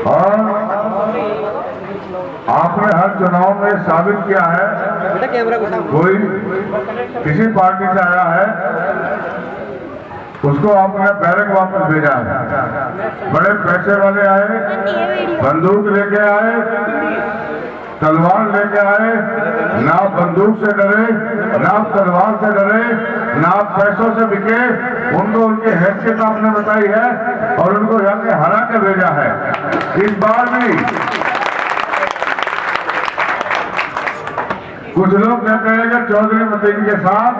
और आपने हर चुनाव में साबित किया है कोई किसी पार्टी से आया है उसको आपने बैरक वापस भेजा है। बड़े पैसे वाले आए, बंदूक लेके आए, तलवार लेके आए, ना बंदूक से डरे, ना तलवार से डरे, ना पैसों से बिके। उनको उनकी हैसियत आपने बताई है और उनको यहाँ से हरा के भेजा है। इस बार भी कुछ लोग कहते हैं कि चौधरी मतीन के साथ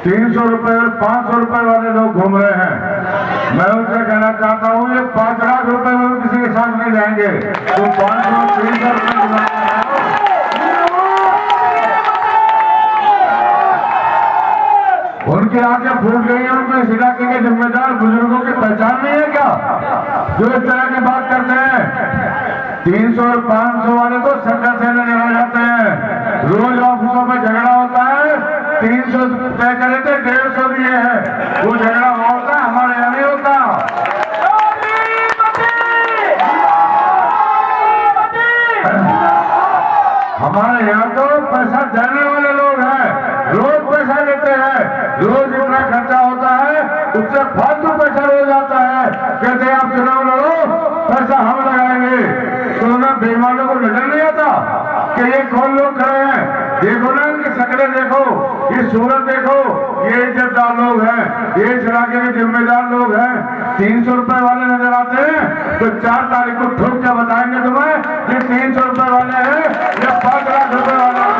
300 रुपए और 500 रुपए वाले लोग घूम रहे हैं। मैं उनसे कहना चाहता हूँ ये 5 लाख रुपए में भी किसी के साथ नहीं जाएंगे। तो 500 300 रुपए उनकी आंखें फूट गई है। उनको इस इलाके के जिम्मेदार बुजुर्गों की पहचान नहीं है क्या जो इस तरह की बात करते हैं? 300 और 500 वाले तो संघर्ष से नजर आ जाते हैं। रोज ऑफिसों में झगड़ा होता है, 300 तय करे थे, 150 दिए हैं। वो झगड़ा होता है, हमारे यहाँ नहीं होता। हमारे यहाँ तो पैसा देने वाले लोग हैं, रोज पैसा लेते हैं, रोज इतना खर्चा होता है, उससे फालतू पैसा रोज आता है। कहते हैं आप चुनाव लड़ो, पैसा हम लगाएंगे। तो उन्हें बेईमानों को नजर नहीं आता कि ये कौन लोग खड़े हैं? देखो ना इनकी शक्लें देखो, ये सूरत देखो, ये इज्जतदार लोग हैं, ये इस इलाके के जिम्मेदार लोग हैं। 300 रुपए वाले नजर आते हैं तो 4 तारीख को ठोक के बताएंगे तुम्हें ये 300 रुपए वाले हैं या 5 लाख रुपए वाले हैं।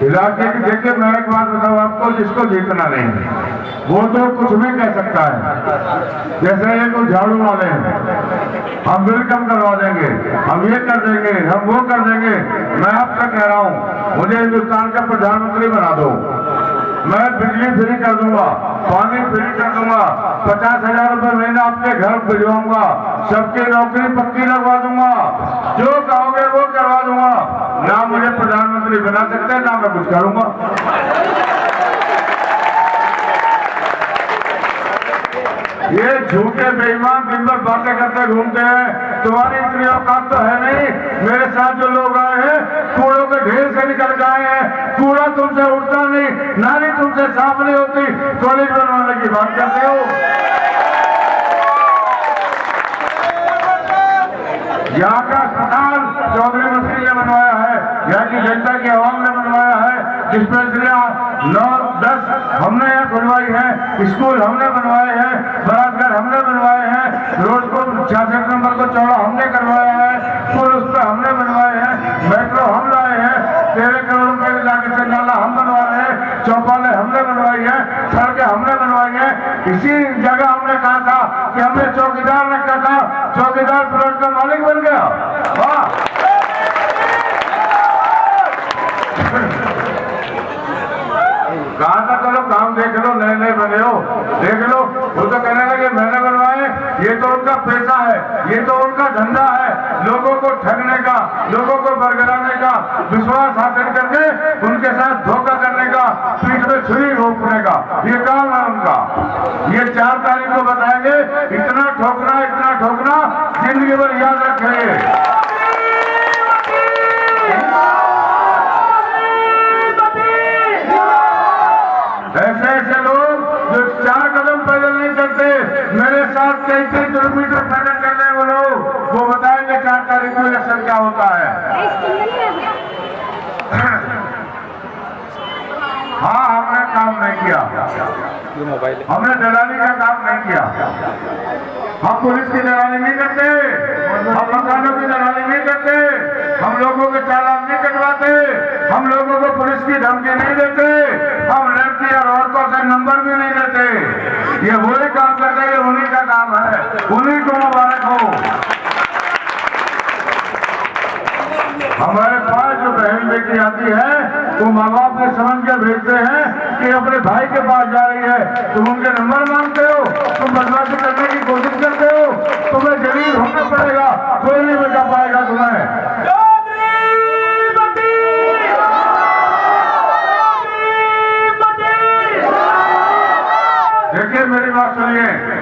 इलाके की देखिए, मैं एक बात बताऊं आपको, जिसको जीतना नहीं वो तो कुछ भी कह सकता है। जैसे ये कोई झाड़ू वाले हैं, हम बिल कम करवा देंगे, हम ये कर देंगे, हम वो कर देंगे। मैं आपका कह रहा हूं मुझे हिंदुस्तान का प्रधानमंत्री बना दो, मैं बिजली फ्री कर दूंगा, पानी फ्री कर दूंगा, 50,000 रुपए महीना आपके घर भिजवाऊंगा, सबकी नौकरी पक्की लगवा दूंगा, जो कहोगे वो करवा दूंगा। ना मुझे प्रधानमंत्री बना सकते, ना मैं कुछ करूंगा। ये झूठे बेईमान दिन भर बातें करते घूमते हैं। तुम्हारी इतनी औकात तो है नहीं। मेरे साथ जो लोग आए हैं कूड़ों के ढेर से निकल के आए हैं, कूड़ा तुमसे उठता नहीं, नाली तुमसे साफ नहीं होती, कॉलेज बनवाने की बात करते हो। यहाँ का अस्पताल चौधरी मसीह ने बनवाया है, यहाँ की जनता की आवाम ने बनवाया है। डिस्पेंसरियां 9-10 हमने यहाँ खुलवाई है, स्कूल हमने बनवाए हैं, बरातघर हमने बनवाए हैं, रोड को 66 नंबर को चौड़ा हमने करवाया है, पुल उस पर हमने बनवाए हैं, मेट्रो हम लाए हैं, 13 करोड़ रुपए की लागत से नाला हम बनवा रहे हैं, चौपालें हमने बनवाई है, सड़कें हमने बनवाई है। इसी जगह हमने कहा था कि हमने चौकीदार रखा था, चौकीदार प्लॉट का मालिक बन गया। वाह, कहा था चलो काम देख लो, नए नए बने हो, देख लो। वो तो कहने लगे मैंने बनवाए, ये तो उनका पैसा है, ये तो उनका धंधा है, लोगों को ठगने का, लोगों को बरगलाने का, विश्वास हासिल करके उनके साथ धोखा करने का, पीठ में छुरी घोंपने का, ये काम है उनका। ये 4 तारीख को बताएंगे। इतना ठोकना जिंदगी भर याद रखेंगे। ऐसे ऐसे लोग जो 4 कदम पैदल नहीं चलते, मेरे साथ 33 किलोमीटर पैदल चल रहे वो लोग, वो बताएंगे 4 तारीख को इलेक्शन क्या होता है। हाँ, हमने काम नहीं किया, हमने दलाली का काम नहीं किया, हम पुलिस की दलाली नहीं करते, हम मकानों की दलाली नहीं करते, हम लोगों के चालान नहीं कटवाते, हम लोगों को पुलिस की धमकी नहीं देते, हम लड़की और औरतों से नंबर भी नहीं लेते। ये वही काम करते हैं, उन्हीं का काम है, उन्हीं को मुबारक हो। हमारे पास जो बहन बेटी आती है वो माँ बाप ने समझ के भेजते हैं कि अपने भाई के पास जा रही है, तुम उनके नंबर मांगते हो, तुम बदमाशी करने की कोशिश करते हो, तुम्हें जलील होना पड़ेगा, कोई नहीं बचा पाएगा तुम्हें।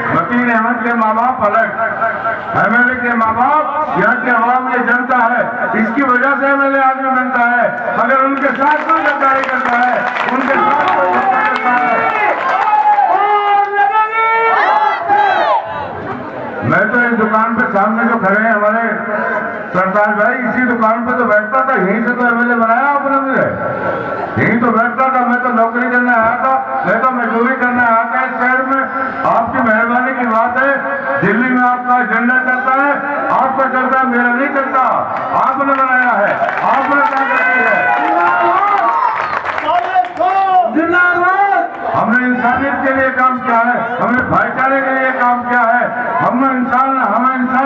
मतीन अहमद के माँ बाप अलग, एमएलए के माँ बाप यहाँ की आवाम, ये जनता है, इसकी वजह से एमएलए आदमी बनता है। अगर उनके साथ कोई गद्दारी करता है, उनके साथ कोई धोखा करता है। मैं तो इस दुकान पे सामने जो खड़े हैं हमारे सरताज भाई, इसी दुकान पे तो बैठता था, यहीं से तो एमएलए बनाया आपने मुझे, यहीं तो बैठता था। मैं तो नौकरी करने आया था, मैं तो मजदूरी करने आया था इस शहर में। आपकी मेहरबानी की बात है, दिल्ली में आपका एजेंडा चलता है, आपका चलता है, मेरा नहीं चलता। आपने बनाया है, आपने ताकत की है। हमने इंसानियत के लिए काम किया है, हमने भाईचारे के लिए काम किया है, हमें इंसान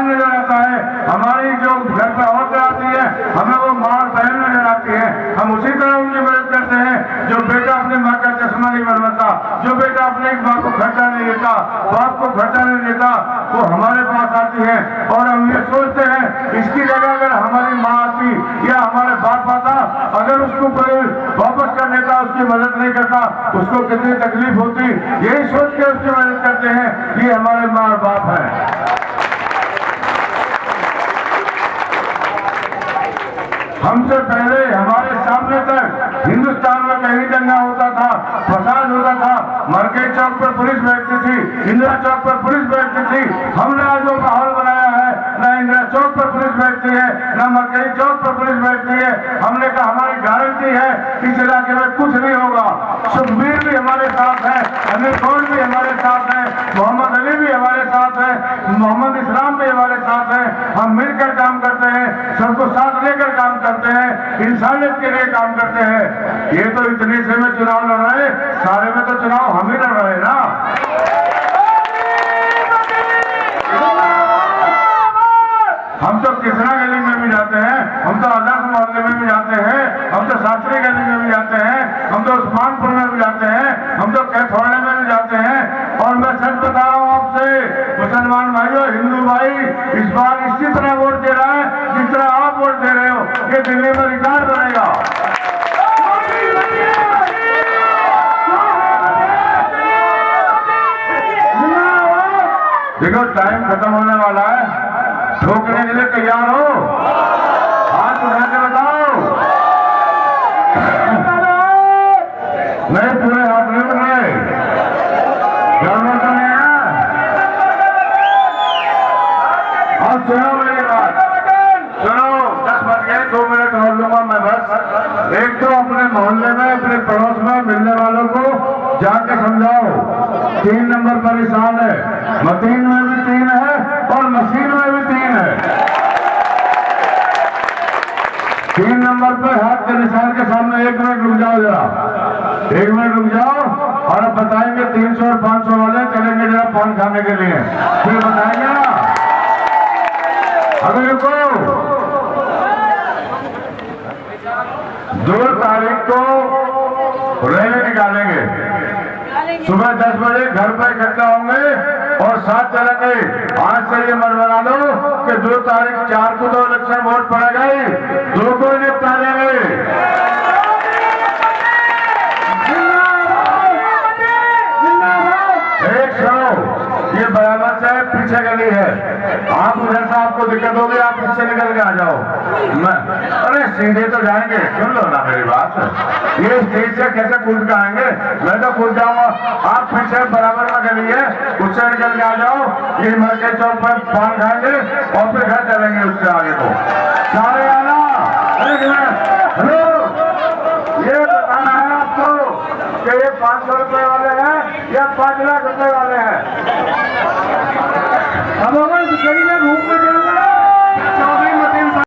नजर आता है। हमारी जो घर पे औरतें आती है, हमें वो माँ बहन नजर आती है, हम उसी तरह उनकी मदद करते हैं। जो बेटा अपनी माँ का चश्मा नहीं बनवाता, जो बेटा अपने माँ को खर्चा नहीं देता, बाप को खर्चा नहीं देता, वो हमारे पास आती है। और हम ये सोचते हैं, इसकी जगह अगर हमारी माँ आती या हमारे बाप आता, अगर उसको कोई वापस कर लेता, उसकी मदद नहीं करता, उसको कितनी तकलीफ होती, यही सोच के उसकी मदद करते हैं। ये हमारे माँ और बाप है। हमसे पहले हमारे सामने तक हिंदुस्तान में कहीं दंगा होता था, फसाद होता था, मरकई चौक पर पुलिस बैठती थी, इंदिरा चौक पर पुलिस बैठती थी। हमने आज वो माहौल बनाया है, न इंदिरा चौक पर पुलिस बैठती है, न मरकई चौक पर पुलिस बैठती है। हमने कहा हमारी गारंटी है, इस इलाके में कुछ नहीं होगा। सुखबीर भी हमारे साथ है, अनिल कौर भी हमारे साथ है, मोहम्मद अली भी हमारे साथ है, मोहम्मद इस्लाम भी हमारे साथ है। हम मिलकर काम करते हैं, सबको साथ लेकर काम करते हैं, इंसानियत के लिए काम करते हैं। ये तो इतने से में चुनाव लड़ रहे, सारे में तो चुनाव हम ही लड़ रहे ना। हम तो कृष्णा गली में भी जाते हैं, हम तो आदर्श मोहल्ले में भी जाते हैं, हम तो शास्त्री गली में भी जाते हैं, हम तो उस्मानपुर में भी जाते हैं, हम तो कैथोड़े में भी जाते हैं। और मैं सच बता रहा हूँ आपसे, मुसलमान भाइयों, हिंदू भाई, इस बार इसी तरह वोट दे रहा है जिस तरह आप वोट दे रहे हो। ये दिल्ली में रिकॉर्ड बनेगा। देखो टाइम खत्म होने वाला है, ठोकने के लिए तैयार हो? हाथ उठा के बताओ। नहीं, पूरे हाथ नहीं उठ रहे, जानवर तो नहीं है। अब सुनो मेरी बात, सुनो। 10 बज गए, 2 मिनट और लूंगा मैं बस। एक तो अपने मोहल्ले में, अपने पड़ोस में मिलने वालों को जाके समझाओ। 3 नंबर परेशान है, मतीन में भी 3 है और मशीन में भी 3 है। 3 नंबर पे हाथ के निशान के सामने 1 मिनट रुक जाओ, जरा 1 मिनट रुक जाओ और अब बताएंगे 300 और 500 वाले चलेंगे जरा पान खाने के लिए, फिर बताएंगे ना। अभी रुको, 2 तारीख को रैली निकालेंगे, सुबह 10 बजे घर पर इकट्ठा होंगे और साथ चलेंगे। आज से ये मन बना लो कि 2 तारीख 4 को तो इलेक्शन वोट पड़ेगा ही, 2 को निपटा देंगे। एक सुनो, ये बराबर से पीछे गली है, आप उधर से आपको दिक्कत होगी, आप इससे निकल के आ जाओ। अरे सीधे तो जाएंगे, सुन लो ना मेरी बात। ये स्टेज से कैसे कूद के आएंगे? मैं तो कूद जाऊंगा, आप पीछे बराबर में गली है, उससे निकल के आ जाओ। ये मरकई चौक पर पान खाएंगे और फिर घर चलेंगे उससे आगे को। सारे आना। हेलो, ये बताना है आपको कि ये 500 रुपए वाले हैं या 5 लाख रुपए वाले हैं। अब अगर गली में घूम के